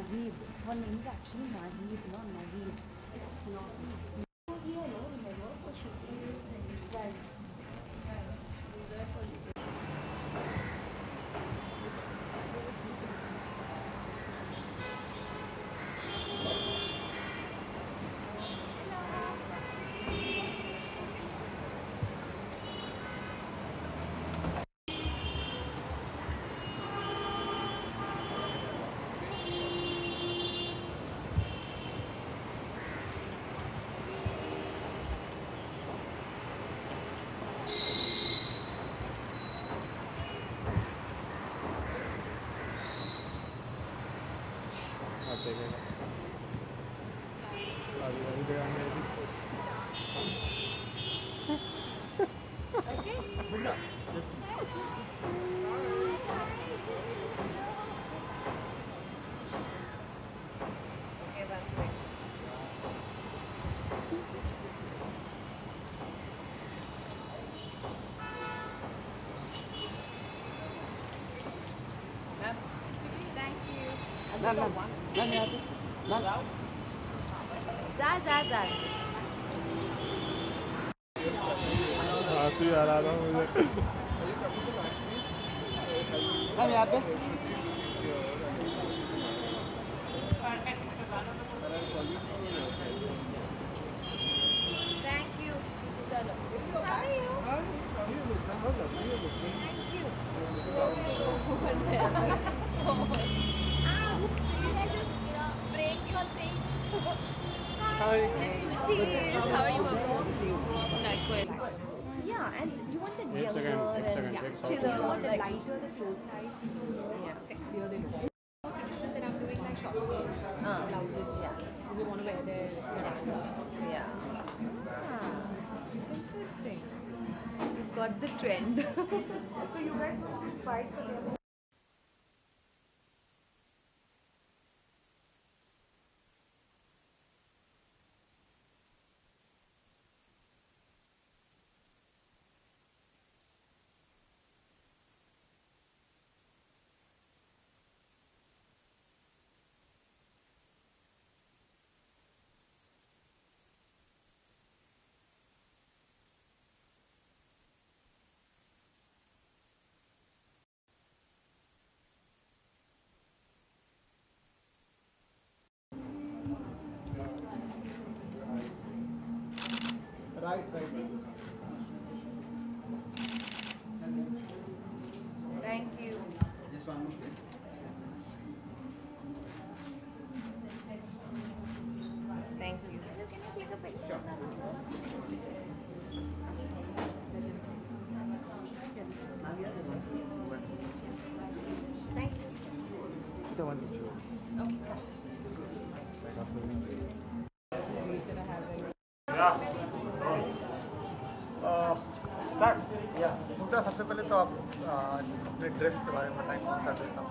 Nagib. Her name is actually Nagib, not Nagib. It's not. She was here, no? Remember? For shooting. Right. जा आंसू आ रहा था मुझे। हम यहाँ पे थैंक यू। चलो break your thing. Hi. Cheese. How are you? Like good. Yeah, and you want the एक younger second and chiller, you want the lighter, the clothes size, yeah, sexier they look. Traditional that I'm doing like short sleeves, blouses, yeah. So we want to wear their yeah. Interesting. You've got the trend. So you guys want to fight for them? Right. Thank you. Just one more, please. Thank you. Can I take a picture? Sure. Thank you. The one picture. Okay. Start. Yeah. मुक्ता, सबसे पहले तो आप अपने dress के बारे में बताएं, कौन सा ड्रेस आप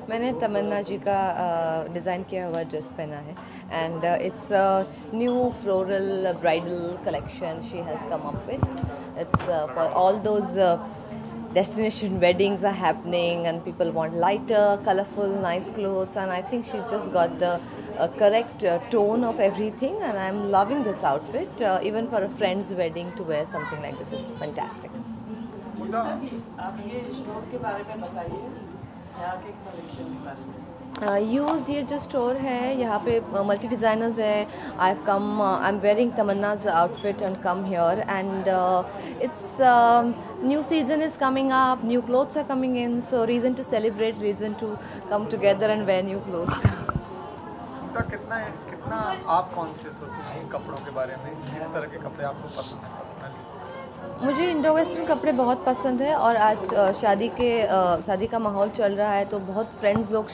मैंने तमन्ना जी का डिज़ाइन किया हुआ ड्रेस पहना है and it's new floral bridal collection she has come up with its for all those destination weddings are happening and people want lighter, colorful, nice clothes, and I think she's just got the correct tone of everything, and I'm loving this outfit. Even for a friend's wedding to wear something like this is fantastic. आप ये store के बारे में बताइए, यहाँ के collection के बारे में। यूज़ ये जो स्टोर है यहाँ पे मल्टी डिज़ाइनर्स है. आई एम वेयरिंग तमन्ना's outfit and come here, and it's new season is coming up, new clothes are coming in, so reason to celebrate, reason to come together and wear new clothes. कितना आप conscious होते हैं कपड़ों के बारे में, किस तरह के कपड़े आपको पसंद हैं पर्सनली? मुझे इंडो वेस्टर्न कपड़े बहुत पसंद है, और आज शादी का माहौल चल रहा है तो बहुत फ्रेंड्स लोग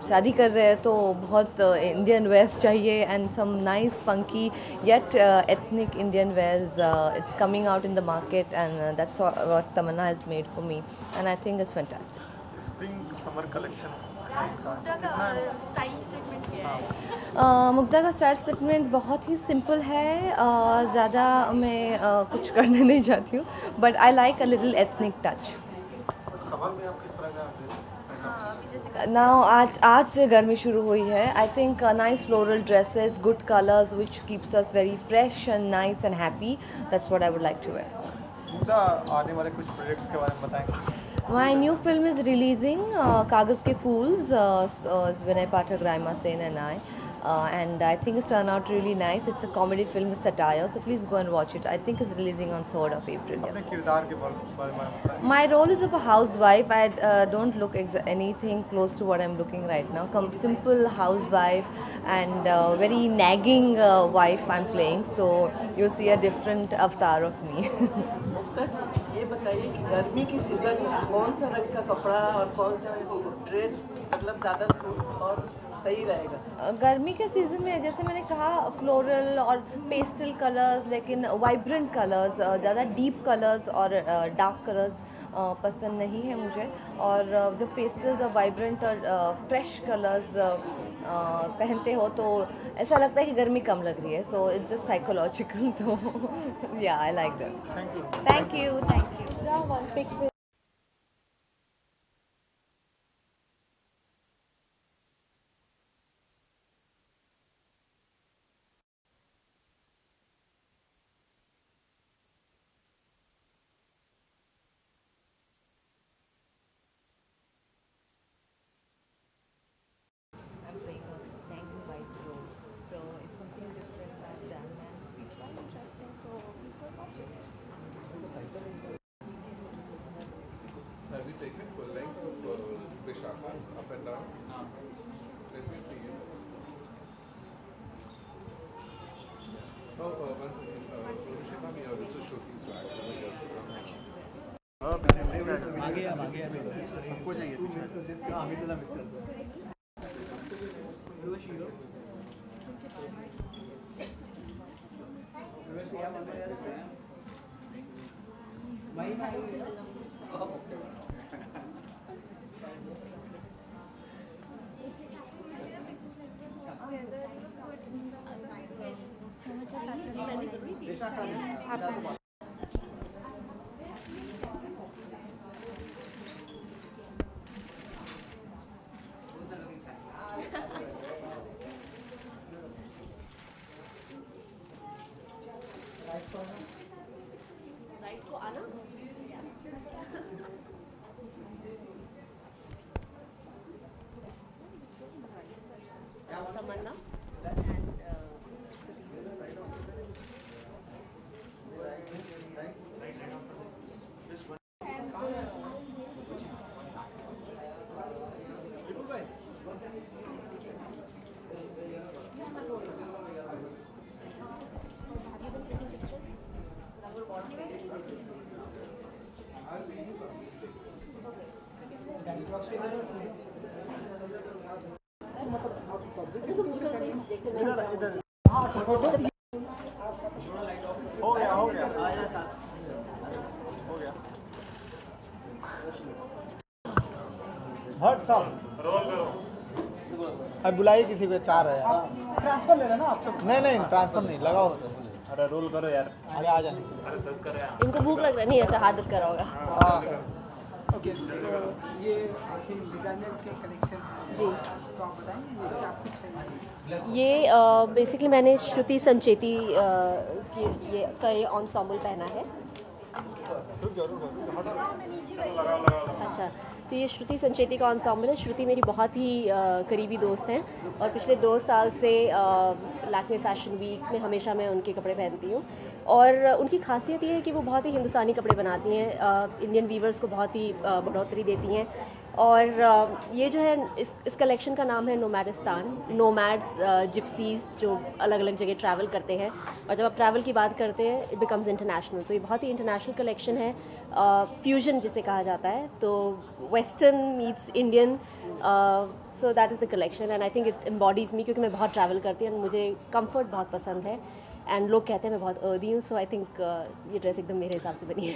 शादी कर रहे हैं, तो बहुत इंडियन वेयर्स चाहिए and some nice funky yet ethnic Indian wears it's coming out in the market, and that's what Tamanna has made for me, and I think it's fantastic. Spring summer collection Mugdha का style statement बहुत ही simple है. ज़्यादा मैं कुछ करने नहीं चाहती हूँ, but I like a little ethnic touch. Summer में आप किस तरह का Now आज से गर्मी शुरू हुई है. I think nice floral dresses, good colors, which keeps us very fresh and nice and happy. That's what I would like to wear. आने वाले कुछ प्रोजेक्ट्स के बारे में बताएं. My new film is releasing, Kagaz Ke Fools, Vinay Pathak, Raima Sen and I. And I think it's turned out really nice. It's a comedy film with satire, so please go and watch it. I think it's releasing on 3rd of April. अपने किरदार के बारे में बताएं. My role is of a housewife. I don't look anything close to what I'm looking right now. Simple housewife and very nagging wife I'm playing. So you'll see a different avatar of me. ये बताइए कि गर्मी की season में कौन सा रंग का कपड़ा और कौन सा ड्रेस मतलब ज़्यादा सूट और सही रहेगा? गर्मी के सीज़न में जैसे मैंने कहा फ्लोरल और पेस्टल कलर्स, लेकिन वाइब्रेंट कलर्स, ज़्यादा डीप कलर्स और डार्क कलर्स पसंद नहीं है मुझे. और जो पेस्टल्स और वाइब्रेंट और फ्रेश कलर्स पहनते हो तो ऐसा लगता है कि गर्मी कम लग रही है. So it's just psychological. तो या I like that. Thank you. Have you taken full length of Vishaka up and down? Let me see it. Oh, one second. Vishaka, yeah, this is Shruti's bag. आपको चाहिए पीछे. अभी तो miss कर दो. हो गया हो गया. हट साहब रोल करो. अब बुलाइए किसी को. 4 है यार. ट्रांसफर ले लेना आप सब. नहीं ट्रांसफर नहीं लगाओ. अरे रोल करो यार. अरे आ जाने. अरे दर्द कर रहा है. इनको भूख लग रहा नहीं. अच्छा हाथ करा होगा. हाँ. ओके, तो ये डिज़ाइनर के कलेक्शन जी, तो आप बताएंगे क्या कुछ है? ये बेसिकली मैंने श्रुति संचेती की ये एंसेम्बल पहना है. अच्छा, तो ये श्रुति संचेती का एंसेम्बल है. श्रुति मेरी बहुत ही करीबी दोस्त हैं और पिछले 2 साल से लैक्मे फैशन वीक में हमेशा मैं उनके कपड़े पहनती हूँ. और उनकी खासियत ये है कि वो बहुत ही हिंदुस्तानी कपड़े बनाती हैं, इंडियन वीवर्स को बहुत ही बढ़ोतरी देती हैं. और ये जो है इस कलेक्शन का नाम है नोमैडिस्तान. नोमैड्स जिप्सीज़ जो अलग अलग जगह ट्रैवल करते हैं, और जब आप ट्रैवल की बात करते हैं इट बिकम्स इंटरनेशनल. तो ये बहुत ही इंटरनेशनल कलेक्शन है, फ्यूजन जिसे कहा जाता है. तो western meets Indian, so that is the collection and I think it embodies me, क्योंकि मैं बहुत ट्रैवल करती हूँ और मुझे कंफर्ट बहुत पसंद है एंड लोग कहते हैं मैं बहुत अर्दी हूँ. सो आई थिंक ये ड्रेस एकदम मेरे हिसाब से बनी है.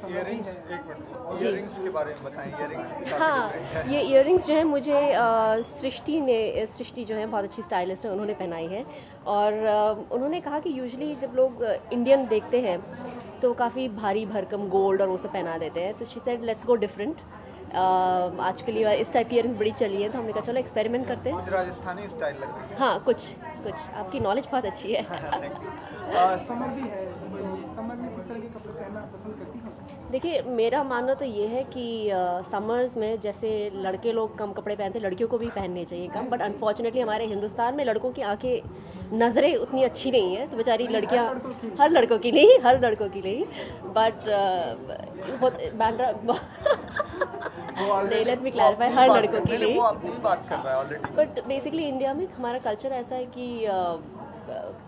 इयररिंग्स के बारे में बताएं. इयररिंग्स. हाँ, ये इयररिंग्स जो है मुझे सृष्टि जो है बहुत अच्छी स्टाइलिस्ट है, उन्होंने पहनाई है. और उन्होंने कहा कि यूजुअली जब लोग इंडियन देखते हैं तो काफ़ी भारी भरकम गोल्ड और वो सब पहना देते हैं. तो she said let's go different. आजकल ये इस टाइप की इयरिंग्स बड़ी चली है, तो हमने कहा चलो एक्सपेरिमेंट करते हैं। कुछ राजस्थानी स्टाइल लग रही है। हाँ, कुछ आपकी नॉलेज बहुत अच्छी है। समर भी है, समर में किस तरह के कपड़े पहनना पसंद करती हैं? देखिए, मेरा मानना तो ये है कि समर्स में जैसे लड़के लोग कम कपड़े पहनते, लड़कियों को भी पहनने चाहिए कम, बट अनफॉर्चुनेटली हमारे हिंदुस्तान में लड़कों की आंखें नज़रें उतनी अच्छी नहीं है, तो बेचारी लड़कियां, हर लड़कों की नहीं, but Bandra let me clarify, हर लड़कों की नहीं, वो अपनी बात कर रहा है ऑलरेडी। बट बेसिकली इंडिया में हमारा कल्चर ऐसा है कि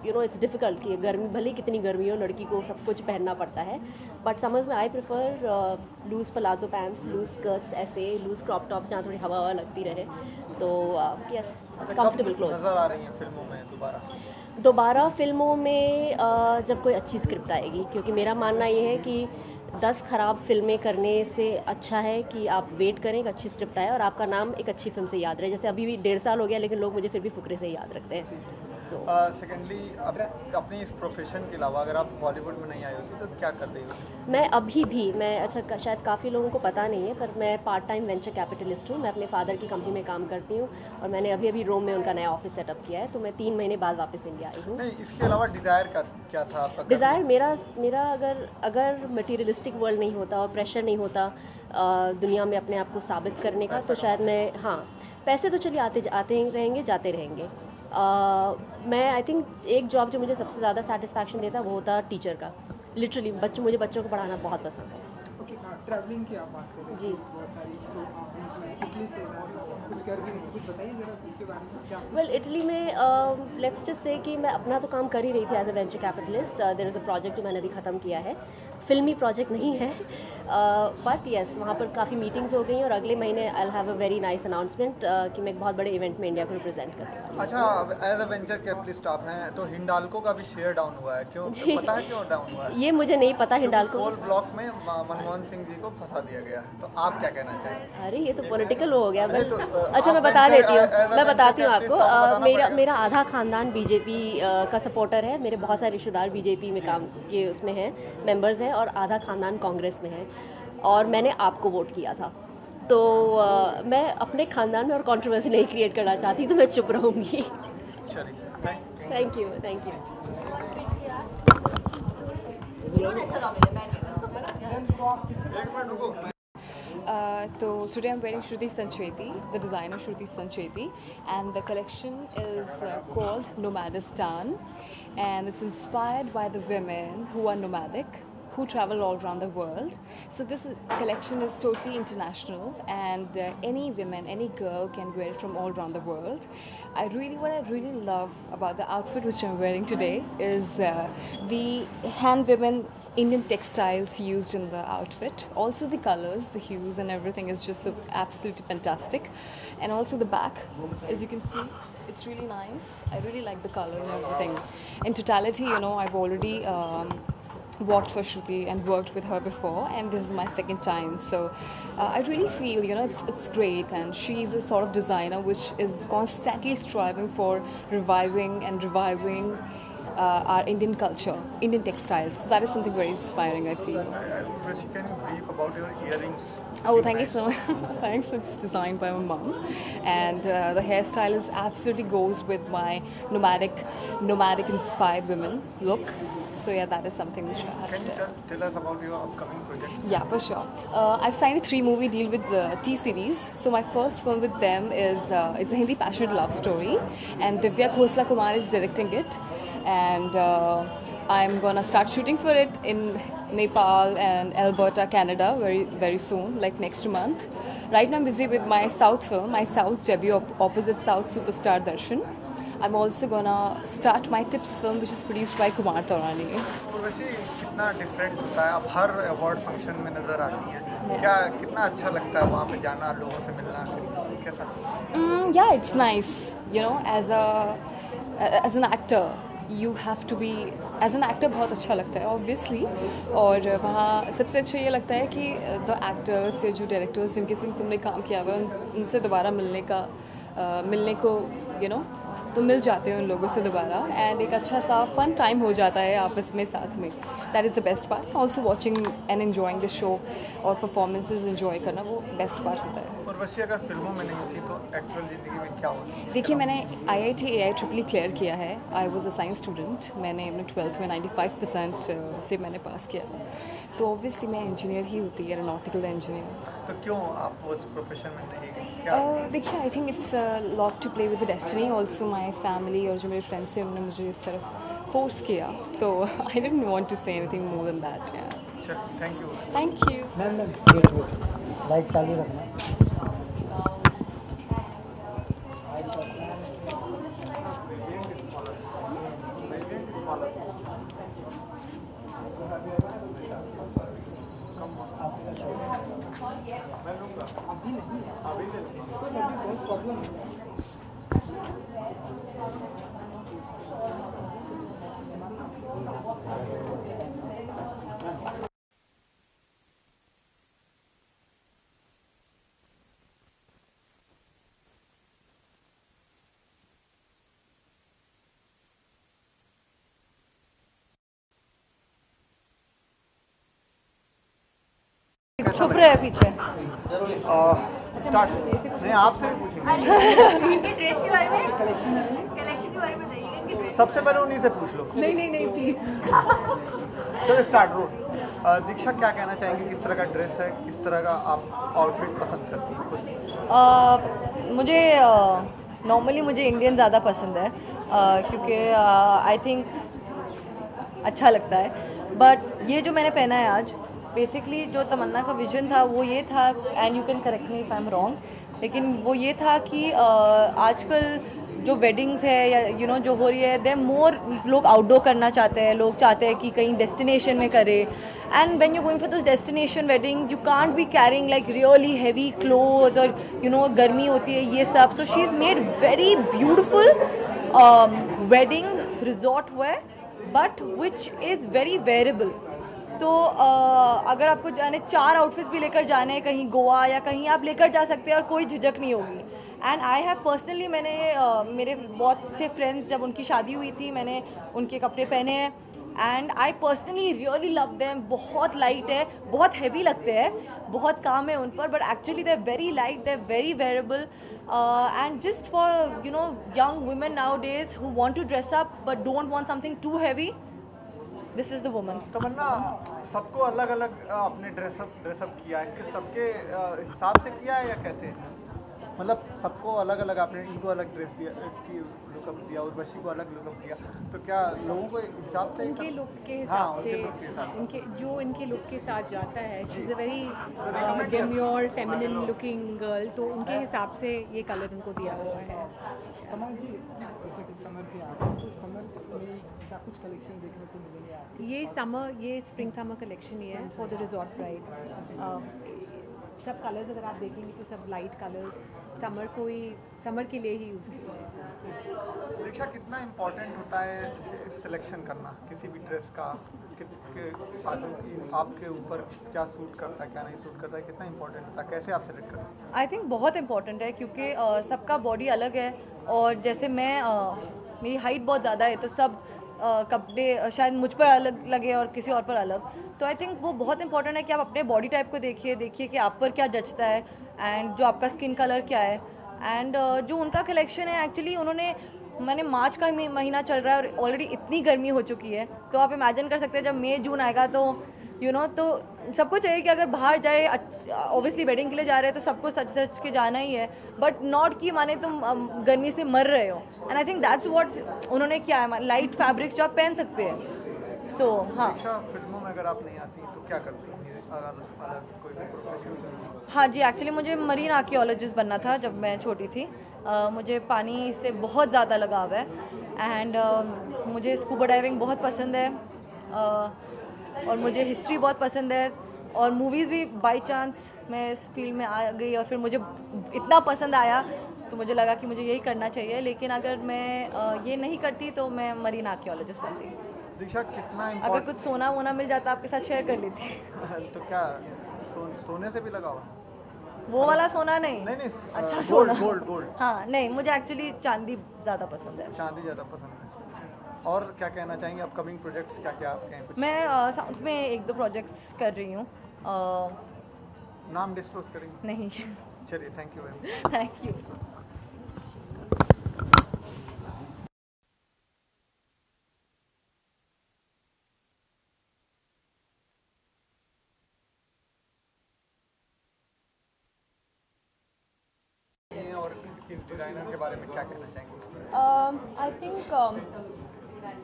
यू नो इट्स डिफ़िकल्ट कि गर्मी, भले कितनी गर्मी हो, लड़की को सब कुछ पहनना पड़ता है, बट समर्स में I prefer loose palazzo pants, loose skirts, ऐसे लूज़ क्रॉप टॉप्स जहाँ थोड़ी हवा लगती रहे, तो यस, कंफर्टेबल क्लोथ्स। नजर आ रही हैं फिल्मों में दोबारा फिल्मों में जब कोई अच्छी स्क्रिप्ट आएगी, क्योंकि मेरा मानना ये है कि 10 ख़राब फिल्में करने से अच्छा है कि आप वेट करें, एक अच्छी स्क्रिप्ट आए और आपका नाम एक अच्छी फिल्म से याद रहे। जैसे अभी भी 1.5 साल हो गया, लेकिन लोग मुझे फिर भी फुकरे से याद रखते हैं। सेकेंडली, अपनी इस प्रोफेशन के अलावा अगर आप बॉलीवुड में नहीं आई होती तो क्या कर रही होती? मैं अभी भी अच्छा शायद काफ़ी लोगों को पता नहीं है, पर मैं पार्ट टाइम वेंचर कैपिटलिस्ट हूँ। मैं अपने फादर की कंपनी में काम करती हूँ और मैंने अभी रोम में उनका नया ऑफिस सेटअप किया है, तो मैं 3 महीने बाद वापस इंडिया आई हूँ। नहीं, इसके अलावा डिज़ायर क्या था आपका? डिज़ायर मेरा अगर मटीरियलिस्टिक वर्ल्ड नहीं होता और प्रेशर नहीं होता दुनिया में अपने आप को साबित करने का, तो शायद मैं, हाँ, पैसे तो चलिए आते ही रहेंगे, जाते रहेंगे। मैं आई थिंक एक जॉब जो मुझे सबसे ज़्यादा सेटिस्फैक्शन देता है वो होता टीचर का। लिटरली मुझे बच्चों को पढ़ाना बहुत पसंद है। ओके, ट्रैवलिंग की आप बात करें जी, बहुत सारी, तो आप इटली से कुछ कर रही हैं, कुछ बताइए जरा इसके बारे में क्या? वेल, इटली में लेट्स जस्ट से कि मैं अपना तो काम कर ही रही थी as a venture capitalist. There is a project जो मैंने अभी ख़त्म किया है, फिल्मी प्रोजेक्ट नहीं है, बट येस, वहाँ पर काफ़ी मीटिंग्स हो गई और अगले महीने I will have a very nice announcement कि मैं एक बहुत बड़े इवेंट में इंडिया को रिप्रेजेंट करने वाली हूँ। अच्छा, एज अ वेंचर कैपिटलिस्ट आप हैं, तो हिंडाल्को का भी शेयर डाउन हुआ है, क्यों पता है क्यों डाउन हुआ है? ये मुझे नहीं पता। हिंडाल्को कोल ब्लॉक में मनमोहन सिंह जी को फंसा दिया गया है, तो आप क्या कहना चाहेंगे? अरे ये तो पॉलिटिकल हो गया। अच्छा, मैं आप बता देती हूँ, as a मैं बताती हूँ venture capitalist आपको। मेरा आधा खानदान बीजेपी का सपोर्टर है, मेरे बहुत सारे रिश्तेदार बीजेपी में काम के उसमें हैं, मेंबर्स हैं, और आधा खानदान कांग्रेस में है, और मैंने आपको वोट किया था, तो मैं अपने खानदान में और कंट्रोवर्सी नहीं क्रिएट करना चाहती, तो मैं चुप रहूँगी। Thank you. So today I'm wearing Shruti Sancheti, the designer Shruti Sancheti, and the collection is called Nomadistan, and it's inspired by the women who are nomadic, who travel all around the world. So this collection is totally international, and any women, any girl can wear it from all around the world. What I really love about the outfit which I'm wearing today is the hand woven Indian textiles used in the outfit. Also the colors, the hues and everything is just so absolutely fantastic. And also the back, as you can see, it's really nice. I really like the color and everything. In totality, you know, I've already walked for Shruti and worked with her before, and this is my second time. So I really feel, you know, it's great, and she's a sort of designer which is constantly striving for reviving our Indian culture, Indian textiles. So that is something very inspiring, I feel. Can you brief about your earrings? Oh, thank you so much. Thanks. It's designed by my mom, and the hairstyle is absolutely goes with my nomadic inspired women look. So yeah, that is something which I have. Can you tell us about your upcoming project? Yeah, for sure. I've signed a 3-movie deal with the T-Series. So my first one with them is it's a Hindi passionate love story, and Divya Khosla Kumar is directing it, and I'm gonna start shooting for it in Nepal and Alberta, Canada very soon, like next month. Right now I'm busy with my South film, my South debut opposite South superstar Darshan. I'm also gonna start my Tips film, which is produced by Kumar Taurani. Urvashi, कितना different होता है, आप हर award function में नज़र आती हैं, क्या कितना अच्छा लगता है वहाँ पे जाना, लोगों से मिलना, कैसा? Yeah, it's nice. You know, as an actor, you have to be, as an actor बहुत अच्छा लगता है obviously, और वहाँ सबसे अच्छा ये लगता है कि the actors या जो directors जिनके संग तुमने काम किया हुआ है उनसे दोबारा मिलने को, you know, तो मिल जाते हैं उन लोगों से दोबारा एंड एक अच्छा सा फन टाइम हो जाता है आपस में साथ में. That is the best part. Also watching and enjoying the show और परफॉर्मेंसेज इन्जॉय करना वो बेस्ट पार्ट होता है. उर्वशी अगर फिल्मों में नहीं होती तो एक्चुअल ज़िंदगी में क्या होती? देखिए मैंने IIT AI ट्रिपली क्लियर किया है. I was a science student. मैंने अपने 12th में 95% से मैंने पास किया. तो ऑब्वियसली मैं इंजीनियर ही होती, एरोनॉटिकल इंजीनियर. तो क्यों आप उस प्रोफेशन में नहीं गए? क्या देखिए I think it's lot to play with the destiny. Also my family और जो मेरे फ्रेंड्स थे उन्होंने मुझे इस तरफ फोर्स किया. तो I didn't want to say anything more than that. Thank you. Thank you. Ma'am light चालू रखना. अभी नहीं, अभी बहुत प्रॉब्लम है. छुप रहे हैं पीछे. स्टार्ट नहीं आपसे भी पूछेंगे. इनके ड्रेस के बारे में, कलेक्शन के बारे में बताइएगा. इनके ड्रेस सबसे पहले उन्हीं से पूछ लो. नहीं प्लीज. चलो स्टार्ट. रोड दीक्षा क्या कहना चाहेंगे? किस तरह का ड्रेस है, किस तरह का आप आउटफिट पसंद करती हैं खुद? मुझे नॉर्मली मुझे इंडियन ज़्यादा पसंद है क्योंकि आई थिंक अच्छा लगता है. बट ये जो मैंने पहना है आज, बेसिकली जो तमन्ना का विजन था वो ये था, and you can correct me if I am wrong, लेकिन वो ये था कि आजकल जो वेडिंग्स है या जो हो रही है, दे मोर लोग आउटडोर करना चाहते हैं. लोग चाहते हैं कि कहीं डेस्टिनेशन में करें. And when you going for this destination weddings, you can't be carrying like really heavy clothes और गर्मी होती है ये सब. So she is made very beautiful wedding resort where but which is very wearable. तो अगर आपको जाने 4 आउटफिट्स भी लेकर जाने हैं कहीं गोवा या कहीं, आप लेकर जा सकते हैं और कोई झिझक नहीं होगी. एंड आई हैव पर्सनली, मैंने मेरे बहुत से फ्रेंड्स जब उनकी शादी हुई थी मैंने उनके कपड़े पहने हैं and I personally really love them. बहुत लाइट है, बहुत हैवी लगते हैं, बहुत काम है उन पर, but actually they are very light, they are very wearable. And just for young women nowadays who want to dress up but don't want something too heavy, this is the woman. तमन्ना, सबको अलग अलग अपने dress up किया है कि सबके हिसाब से किया है या कैसे? मतलब सबको अलग अलग आपने, इनको अलग ड्रेस दिया की लुकअप दिया, उर्वशी को अलग लुकअप दिया, तो क्या लोगों को हिसाब से उनके लुक के हिसाब से, उनके जो इनके लुक के साथ जाता है, she is a very demure feminine looking girl, तो उनके हिसाब से ये कलर उनको दिया हुआ है. कमल जी, जैसे कि समर पे आ रहे हैं तो समर में क्या कुछ कलेक्शन देखने को मिलेंगे? ये स्प्रिंग समर कलेक्शन ही है फॉर द रिजॉर्ट ब्राइड. सब कलर्स अगर आप देखेंगे तो सब लाइट कलर्स समर के लिए ही यूज़ किए हैं. दीक्षा, कितना इम्पोर्टेंट होता है सिलेक्शन करना किसी भी ड्रेस का? आपके ऊपर क्या सूट करता है, क्या नहीं सूट करता है, कितना इम्पोर्टेंट होता है, कैसे आप सेलेक्ट करते हैं? आई थिंक बहुत इंपॉर्टेंट है क्योंकि सबका बॉडी अलग है और जैसे मैं मेरी हाइट बहुत ज़्यादा है तो सब कपड़े शायद मुझ पर अलग लगे और किसी और पर अलग. तो आई थिंक वो बहुत इंपॉर्टेंट है कि आप अपने बॉडी टाइप को देखिए कि आप पर क्या जचता है एंड जो आपका स्किन कलर क्या है. एंड जो उनका कलेक्शन है एक्चुअली मैंने मार्च का महीना चल रहा है और ऑलरेडी इतनी गर्मी हो चुकी है, तो आप इमेजिन कर सकते हैं जब मई जून आएगा तो तो सबको चाहिए कि अगर बाहर जाए, ऑब्वियसली वेडिंग के लिए जा रहे हैं तो सबको सच के जाना ही है, बट नॉट कि माने तुम गर्मी से मर रहे हो. And I think that's what उन्होंने किया है, लाइट फैब्रिक्स जो आप पहन सकते हैं. सो हाँ, फिल्मों में अगर आप नहीं आती तो क्या करती हैं अगर कोई प्रोफेशन? हाँ जी, एक्चुअली मुझे मरीन आर्कियोलॉजिस्ट बनना था जब मैं छोटी थी. मुझे पानी से बहुत ज़्यादा लगाव है एंड मुझे स्कूबा डाइविंग बहुत पसंद है और मुझे हिस्ट्री बहुत पसंद है और मूवीज़ भी. बाय चांस मैं इस फील्ड में आ गई और फिर मुझे इतना पसंद आया तो मुझे लगा कि मुझे यही करना चाहिए. लेकिन अगर मैं ये नहीं करती तो मैं मरीन आर्कियोलॉजिस्ट बनती. दीक्षा, कितना अगर कुछ सोना वोना मिल जाता आपके साथ शेयर कर लेती. तो क्या सोने से भी लगा हुआ? वो वाला सोना नहीं, नहीं अच्छा सोना, गोल्ड। हाँ नहीं, मुझे एक्चुअली चांदी ज़्यादा पसंद है। चांदी ज़्यादा पसंद है। और क्या कहना चाहेंगे, अपकमिंग प्रोजेक्ट्स क्या क्या आपके हैं? कुछ मैं साउथ में 1-2 प्रोजेक्ट्स कर रही हूँ। नाम डिस्क्लोज करेंगे? नहीं। चलिए, thank you very much. Thank you. और किस डिज़ाइनर के बारे में क्या कहना चाहेंगे? I think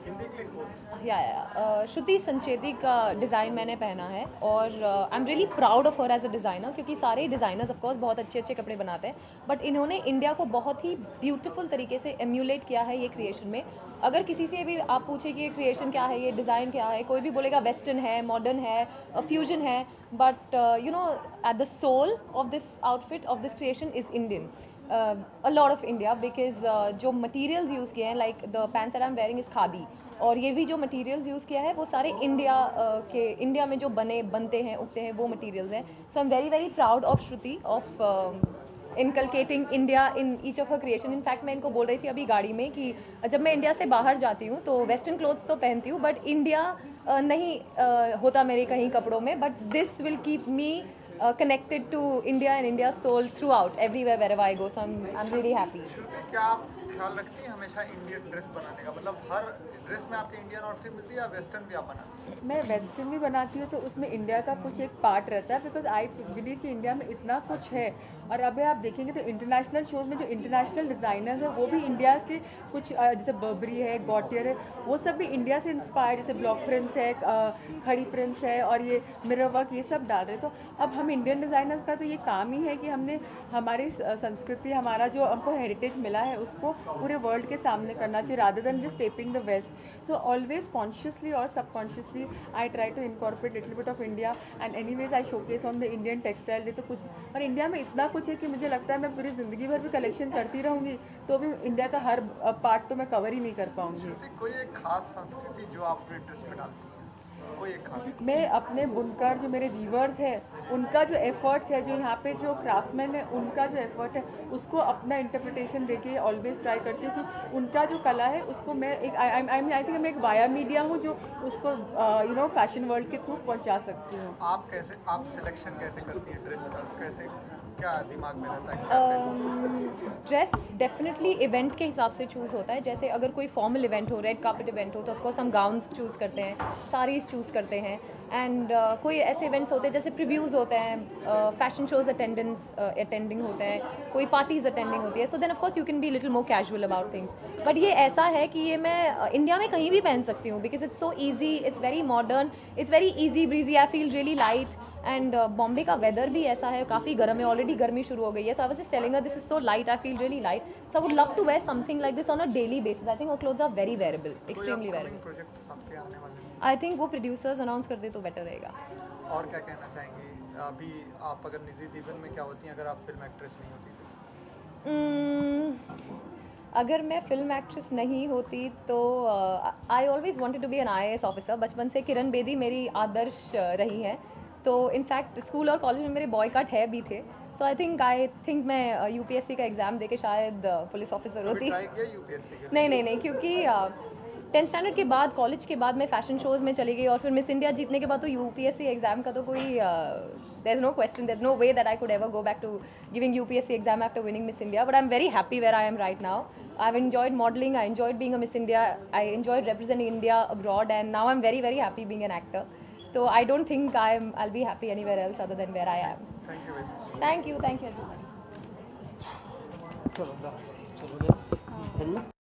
हिंदी के लिए श्रुति संचेती का डिज़ाइन मैंने पहना है और I am really proud of her as a designer, क्योंकि सारे डिज़ाइनर्स ऑफ कोर्स बहुत अच्छे अच्छे कपड़े बनाते हैं, बट इन्होंने इंडिया को बहुत ही ब्यूटीफुल तरीके से एम्यूलेट किया है ये क्रिएशन में। अगर किसी से भी आप पूछे कि ये क्रिएशन क्या है, ये डिज़ाइन क्या है, कोई भी बोलेगा वेस्टर्न है, मॉडर्न है, फ्यूजन है, but you know at the soul of this outfit of this creation is Indian, a lot of India, because जो materials यूज़ किए हैं, like the pants that I'm wearing is khadi, और ये भी जो materials यूज़ किया है वो सारे इंडिया में जो बनते हैं, उगते हैं, वो materials हैं। So I'm very very proud of Shruti of inculcating India in each of her creation. In fact मैं इनको बोल रही थी अभी गाड़ी में कि जब मैं इंडिया से बाहर जाती हूँ तो वेस्टर्न क्लोथ्स तो पहनती हूँ, बट इंडिया नहीं होता मेरे कहीं कपड़ों में, but this will keep me connected to India and India's soul throughout, everywhere, wherever I go. So I'm really happy. श्रुति, क्या आप ख्याल रखती हैं हमेशा इंडियन ड्रेस बनाने का? मतलब हर ड्रेस में आपके इंडियन आउटफिट मिलती है या वेस्टर्न भी आप बनाती हैं? मैं वेस्टर्न भी बनाती हूँ, तो उसमें इंडिया का कुछ एक पार्ट रहता है, बिकॉज आई बिलीव कि इंडिया में इतना कुछ है। और अभी आप देखेंगे तो इंटरनेशनल शोज़ में जो इंटरनेशनल डिज़ाइनर्स हैं वो भी इंडिया के कुछ, जैसे बर्बरी है, गॉटियर है, वो सब भी इंडिया से इंस्पायर, जैसे ब्लॉक प्रिंट्स है, खड़ी प्रिंट्स है, और ये मिरर वर्क, ये सब डाल रहे हैं। तो अब हम इंडियन डिज़ाइनर्स का तो ये काम ही है कि हमने हमारी संस्कृति, हमारा जो हमको हेरिटेज मिला है, उसको पूरे वर्ल्ड के सामने करना चाहिए, rather than just tapping the west. So always consciously और subconsciously I try to incorporate little bit of India, and anyways I showcase on the Indian textile. ये तो कुछ, और इंडिया में इतना कुछ है कि मुझे लगता है मैं पूरी ज़िंदगी भर भी कलेक्शन करती रहूँगी तो भी इंडिया का हर पार्ट तो मैं कवर ही नहीं कर पाऊँगी। कोई एक खास संस्कृति जो आप अपने ड्रेस में डालती हैं? कोई एक खास? मैं अपने बुनकर, जो मेरे वीवर्स हैं, उनका जो एफर्ट्स है, जो यहाँ पे जो क्राफ्ट्समैन है, उनका जो एफर्ट है, उसको अपना इंटरप्रिटेशन देके ऑलवेज ट्राई करती हूँ कि उनका जो कला है उसको मैं एक आई थिंक मैं एक वाया मीडिया हूँ जो उसको यू नो फैशन वर्ल्ड के थ्रू पहुँचा सकती हूँ। आप सिलेक्शन कैसे करती हैं ड्रेस का? कैसे, क्या दिमाग में रहता है? ड्रेस डेफिनेटली इवेंट के हिसाब से चूज़ होता है। जैसे अगर कोई फॉर्मल इवेंट हो, रेड कार्पेट इवेंट हो, तो ऑफकोर्स हम गाउन्स चूज़ करते हैं, साड़ीज़ चूज़ करते हैं। एंड कोई ऐसे इवेंट्स होते हैं जैसे प्रीव्यूज़ होते हैं, फैशन शोज़ अटेंडिंग होते हैं, कोई पार्टीज़ अटेंडिंग होती है, so then of course you can be little more casual about things. But ये ऐसा है कि ये मैं इंडिया में कहीं भी पहन सकती हूँ, because it's so easy, it's very modern, it's very easy breezy, I feel really light. And Bombay का वेदर भी ऐसा है, काफ़ी गर्म है, ऑलरेडी गर्मी शुरू हो गई है। So I was just telling her this is so light, I feel really light, so I would love to wear something like this on a daily basis. I think वो clothes are very wearable, extremely wearable. I think वो producers announce कर दे तो better रहेगा। और क्या कहना चाहेंगे? अभी आप अगर निजी जीवन में क्या होती हैं अगर आप फिल्म एक्ट्रेस नहीं होती तो? अगर मैं फिल्म एक्ट्रेस नहीं होती तो I always wanted to be an IAS officer. बचपन से किरण बेदी मेरी आदर्श रही है, तो इनफैक्ट स्कूल और कॉलेज में मेरे बॉय कट है भी थे। सो आई थिंक मैं UPSC का एग्ज़ाम देके शायद पुलिस ऑफिसर होती। नहीं, क्योंकि 10th स्टैंडर्ड के बाद, कॉलेज के बाद मैं फैशन शोज़ में चली गई, और फिर मिस इंडिया जीतने के बाद तो UPSC एग्ज़ाम का तो कोई there is no question, there is no way that I could ever go back to giving UPSC exam after winning Miss India. But I am very happy where I am right now. I've enjoyed modeling, I enjoyed being a Miss India, I enjoyed representing India abroad, and now I'm very very happy being an actor. So I don't think I'll be happy anywhere else other than where I am. Thank you very much. Thank you everybody. चलो